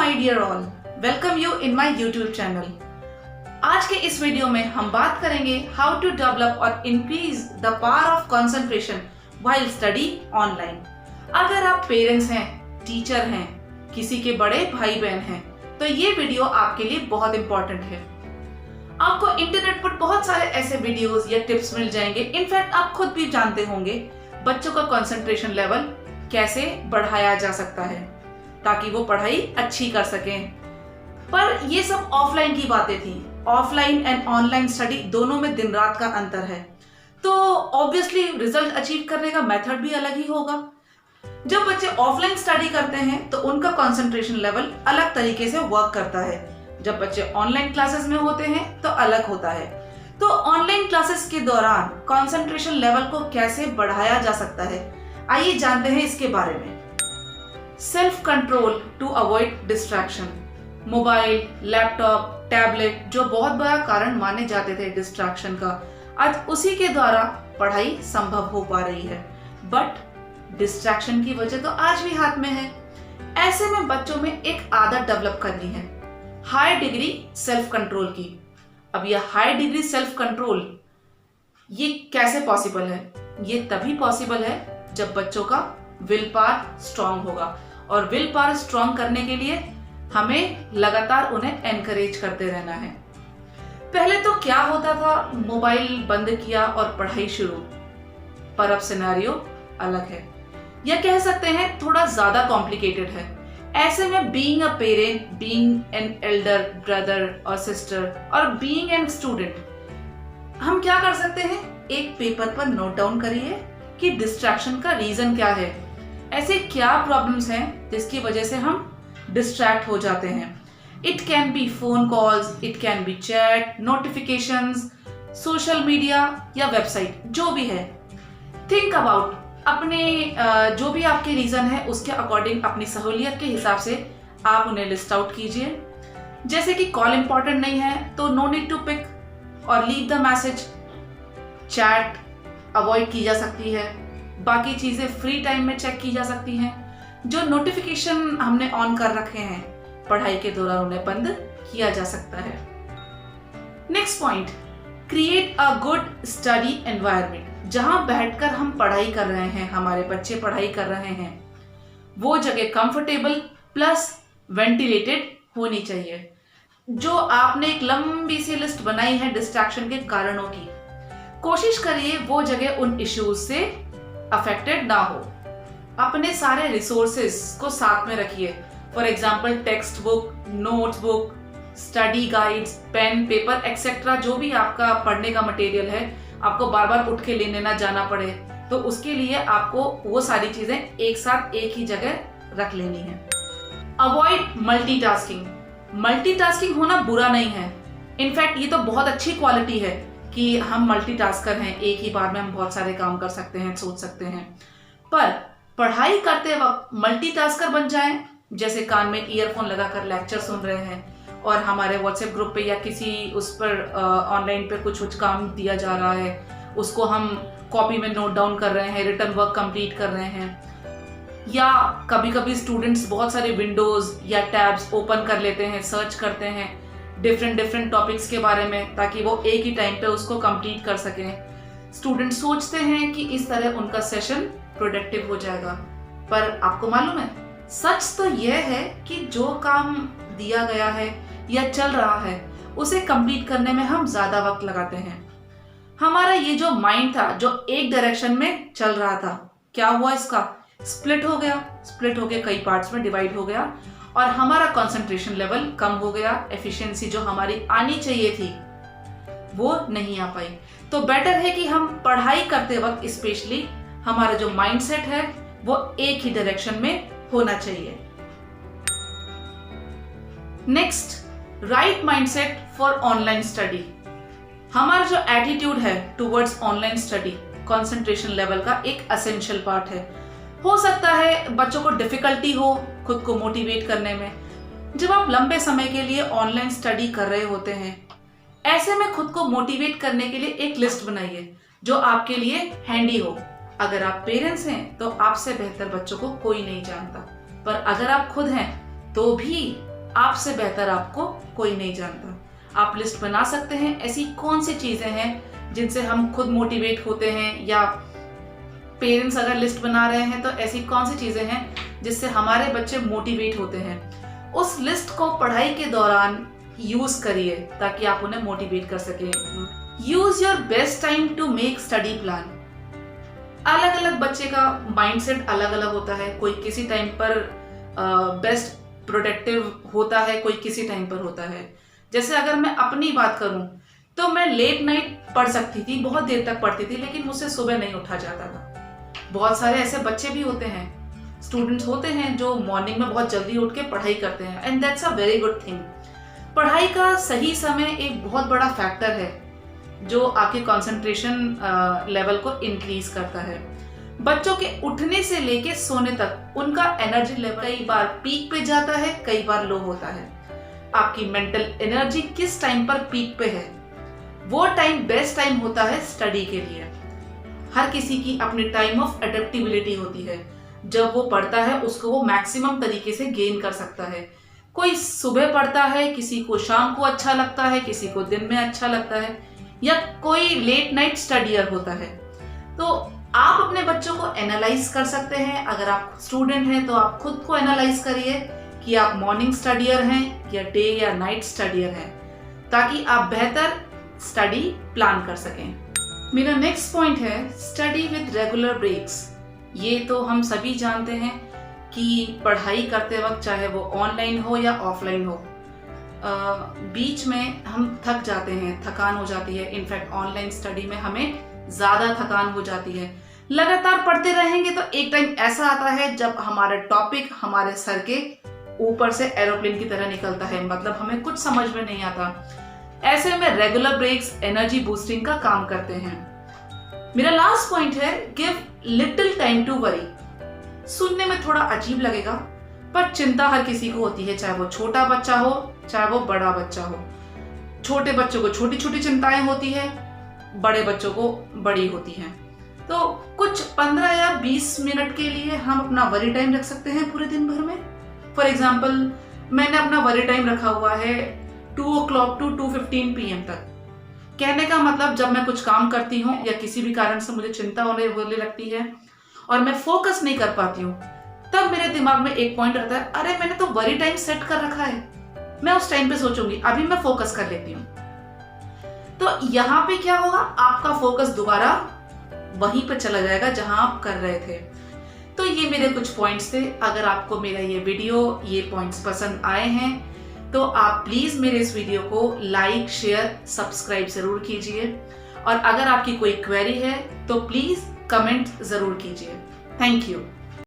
My dear all, welcome you in my YouTube channel. आज के इस वीडियो में हम बात करेंगे हाउ टू डेवलप और increase the power of concentration while study online. अगर आप पेरेंट्स हैं, टीचर हैं, किसी के बड़े भाई बहन हैं, तो ये वीडियो आपके लिए बहुत इंपॉर्टेंट है। आपको इंटरनेट पर बहुत सारे ऐसे वीडियोस या टिप्स मिल जाएंगे, इनफैक्ट आप खुद भी जानते होंगे बच्चों का कंसंट्रेशन लेवल कैसे बढ़ाया जा सकता है ताकि वो पढ़ाई अच्छी कर सकें। पर ये सब ऑफलाइन की बातें थी। ऑफलाइन एंड ऑनलाइन स्टडी दोनों में दिन रात का अंतर है, तो ऑब्वियसली रिजल्ट अचीव करने का मेथड भी अलग ही होगा। जब बच्चे ऑफलाइन स्टडी करते हैं तो उनका कंसंट्रेशन लेवल अलग तरीके से वर्क करता है, जब बच्चे ऑनलाइन क्लासेस में होते हैं तो अलग होता है। तो ऑनलाइन क्लासेस के दौरान कंसंट्रेशन लेवल को कैसे बढ़ाया जा सकता है, आइए जानते हैं इसके बारे में। Self control to avoid distraction. Mobile, laptop, tablet जो बहुत बड़ा कारण माने जाते थे डिस्ट्रैक्शन का, आज उसी के द्वारा पढ़ाई संभव हो पा रही है। बट डिस्ट्रैक्शन की वजह तो आज भी हाथ में है। ऐसे में बच्चों में एक आदत डेवलप करनी है, हाई डिग्री सेल्फ कंट्रोल की। अब यह हाई डिग्री सेल्फ कंट्रोल ये कैसे पॉसिबल है? ये तभी पॉसिबल है जब बच्चों का विल पावर स्ट्रांग होगा, और विल पावर स्ट्रांग करने के लिए हमें लगातार उन्हें एनकरेज करते रहना है। पहले तो क्या होता था, मोबाइल बंद किया और पढ़ाई शुरू, पर अब सिनेरियो अलग है, या कह सकते हैं थोड़ा ज्यादा कॉम्प्लिकेटेड है। ऐसे में being a parent, being an elder brother और सिस्टर और बीइंग एन स्टूडेंट, हम क्या कर सकते हैं, एक पेपर पर नोट डाउन करिए कि डिस्ट्रैक्शन का रीजन क्या है, ऐसे क्या प्रॉब्लम्स हैं जिसकी वजह से हम डिस्ट्रैक्ट हो जाते हैं। It can be phone calls, it can be chat, notifications, social media या वेबसाइट, जो भी है। थिंक अबाउट अपने जो भी आपके रीजन है उसके अकॉर्डिंग अपनी सहूलियत के हिसाब से आप उन्हें लिस्ट आउट कीजिए। जैसे कि कॉल इंपॉर्टेंट नहीं है तो नो नीड टू पिक और leave the message. Chat avoid की जा सकती है, बाकी चीजें फ्री टाइम में चेक की जा सकती हैं। जो नोटिफिकेशन हमने ऑन कर रखे हैं पढ़ाई के दौरान उन्हें बंद किया जा सकता है। Next point, create a good study environment. जहां बैठकर हम पढ़ाई कर रहे हैं, हमारे बच्चे पढ़ाई कर रहे हैं, वो जगह कंफर्टेबल प्लस वेंटिलेटेड होनी चाहिए। जो आपने एक लंबी सी लिस्ट बनाई है डिस्ट्रैक्शन के कारणों की, कोशिश करिए वो जगह उन इश्यूज से अफेक्टेड ना हो। अपने सारे रिसोर्सेज को साथ में रखिए, for example text book, notes book, study guides, pen, paper etcetera. जो भी आपका पढ़ने का मटेरियल है, आपको बार बार उठ के लेने ना जाना पड़े, तो उसके लिए आपको वो सारी चीजें एक साथ एक ही जगह रख लेनी है। Avoid multitasking. मल्टीटास्किंग होना बुरा नहीं है, इनफैक्ट ये तो बहुत अच्छी क्वालिटी है कि हम मल्टीटास्कर हैं, एक ही बार में हम बहुत सारे काम कर सकते हैं, सोच सकते हैं। पर पढ़ाई करते वक्त मल्टीटास्कर बन जाएं, जैसे कान में ईयरफोन लगाकर लेक्चर सुन रहे हैं और हमारे व्हाट्सएप ग्रुप पे या किसी उस पर ऑनलाइन पे कुछ काम दिया जा रहा है, उसको हम कॉपी में नोट डाउन कर रहे हैं, रिटर्न वर्क कंप्लीट कर रहे हैं। या कभी कभी स्टूडेंट्स बहुत सारे विंडोज या टैब्स ओपन कर लेते हैं, सर्च करते हैं डिफरेंट टॉपिक्स के बारे में, ताकि वो एक ही टाइम पे उसको कंप्लीट कर सकें। स्टूडेंट सोचते हैं कि इस तरह उनका सेशन प्रोडक्टिव हो जाएगा, पर आपको मालूम है सच तो यह है कि जो काम दिया गया है या चल रहा है उसे कंप्लीट करने में हम ज्यादा वक्त लगाते हैं। हमारा ये जो माइंड था जो एक डायरेक्शन में चल रहा था, क्या हुआ, इसका स्प्लिट हो गया, स्प्लिट होके कई पार्ट्स में डिवाइड हो गया और हमारा कंसंट्रेशन लेवल कम हो गया। एफिशिएंसी जो हमारी आनी चाहिए थी वो नहीं आ पाई। तो बेटर है कि हम पढ़ाई करते वक्त स्पेशली हमारा जो माइंडसेट है वो एक ही डायरेक्शन में होना चाहिए। Next, right mindset for online study. हमारा जो एटीट्यूड है towards online study concentration level का एक एसेंशियल पार्ट है। हो सकता है बच्चों को डिफिकल्टी हो खुद को मोटिवेट करने में। जब आप लंबे समय के लिए ऑनलाइन स्टडी कर रहे होते हैं, ऐसे में खुद को मोटिवेट करने के लिए एक लिस्ट बनाइए जो आपके लिए हैंडी हो। अगर आप पेरेंट्स हैं तो आपसे बेहतर बच्चों को कोई नहीं जानता, पर अगर आप खुद हैं तो भी आपसे बेहतर आपको कोई नहीं जानता। आप लिस्ट बना सकते हैं ऐसी कौन सी चीजें हैं जिनसे हम खुद मोटिवेट होते हैं, या पेरेंट्स अगर लिस्ट बना रहे हैं तो ऐसी कौन सी चीजें हैं जिससे हमारे बच्चे मोटिवेट होते हैं। उस लिस्ट को पढ़ाई के दौरान यूज करिए ताकि आप उन्हें मोटिवेट कर सकें। Use your best time to make study plan. अलग अलग बच्चे का माइंडसेट अलग अलग होता है। कोई किसी टाइम पर बेस्ट प्रोडक्टिव होता है, कोई किसी टाइम पर होता है। जैसे अगर मैं अपनी बात करूं तो मैं लेट नाइट पढ़ सकती थी, बहुत देर तक पढ़ती थी, लेकिन मुझसे सुबह नहीं उठा जाता था। बहुत सारे ऐसे बच्चे भी होते हैं, स्टूडेंट्स होते हैं जो मॉर्निंग में बहुत जल्दी उठ के पढ़ाई करते हैं, and that's a very good thing. पढ़ाई का सही समय एक बहुत बड़ा फैक्टर है जो आपके कंसंट्रेशन लेवल को इंक्रीज करता है। बच्चों के उठने से लेके सोने तक उनका एनर्जी लेवल कई बार पीक पे जाता है, कई बार लो होता है। आपकी मेंटल एनर्जी किस टाइम पर पीक पे है, वो टाइम बेस्ट टाइम होता है स्टडी के लिए। हर किसी की अपनी टाइम ऑफ एडेप्टेबिलिटी होती है। जब वो पढ़ता है उसको वो मैक्सिमम तरीके से गेन कर सकता है। कोई सुबह पढ़ता है, किसी को शाम को अच्छा लगता है, किसी को दिन में अच्छा लगता है, या कोई लेट नाइट स्टडियर होता है। तो आप अपने बच्चों को एनालाइज कर सकते हैं। अगर आप स्टूडेंट हैं तो आप खुद को एनालाइज करिए कि आप मॉर्निंग स्टडियर हैं या डे या नाइट स्टडियर हैं, ताकि आप बेहतर स्टडी प्लान कर सकें। मेरा नेक्स्ट पॉइंट है स्टडी विद रेगुलर ब्रेक्स। ये तो हम सभी जानते हैं कि पढ़ाई करते वक्त, चाहे वो ऑनलाइन हो या ऑफलाइन हो, बीच में हम थक जाते हैं, थकान हो जाती है। इनफैक्ट ऑनलाइन स्टडी में हमें ज़्यादा थकान हो जाती है। लगातार पढ़ते रहेंगे तो एक टाइम ऐसा आता है जब हमारा टॉपिक हमारे सर के ऊपर से एरोप्लेन की तरह निकलता है, मतलब हमें कुछ समझ में नहीं आता। ऐसे में रेगुलर ब्रेक्स एनर्जी बूस्टिंग का काम करते हैं। मेरा लास्ट पॉइंट है give little time to worry. सुनने में थोड़ा अजीब लगेगा, पर चिंता हर किसी को होती है, चाहे वो छोटा बच्चा हो चाहे वो बड़ा बच्चा हो। छोटे बच्चों को छोटी छोटी चिंताएं होती है, बड़े बच्चों को बड़ी होती हैं। तो कुछ 15 या 20 मिनट के लिए हम अपना वरी टाइम रख सकते हैं पूरे दिन भर में। फॉर एग्जाम्पल, मैंने अपना वरी टाइम रखा हुआ है 2 o'clock to 2:15 PM तक। कहने का मतलब, जब मैं कुछ काम करती हूँ या किसी भी कारण से मुझे चिंता होने लगती है और मैं फोकस नहीं कर पाती हूँ, तब मेरे दिमाग में एक पॉइंट आता है, अरे मैंने तो वरी टाइम सेट कर रखा है, मैं उस टाइम पे सोचूंगी, अभी मैं फोकस कर लेती हूँ। तो यहाँ पे क्या होगा, आपका फोकस दोबारा वहीं पे चला जाएगा जहां आप कर रहे थे। तो ये मेरे कुछ पॉइंट्स थे। अगर आपको मेरा ये वीडियो, ये पॉइंट्स पसंद आए हैं तो आप प्लीज मेरे इस वीडियो को लाइक, शेयर, सब्सक्राइब जरूर कीजिए। और अगर आपकी कोई क्वेरी है तो प्लीज कमेंट जरूर कीजिए। Thank you.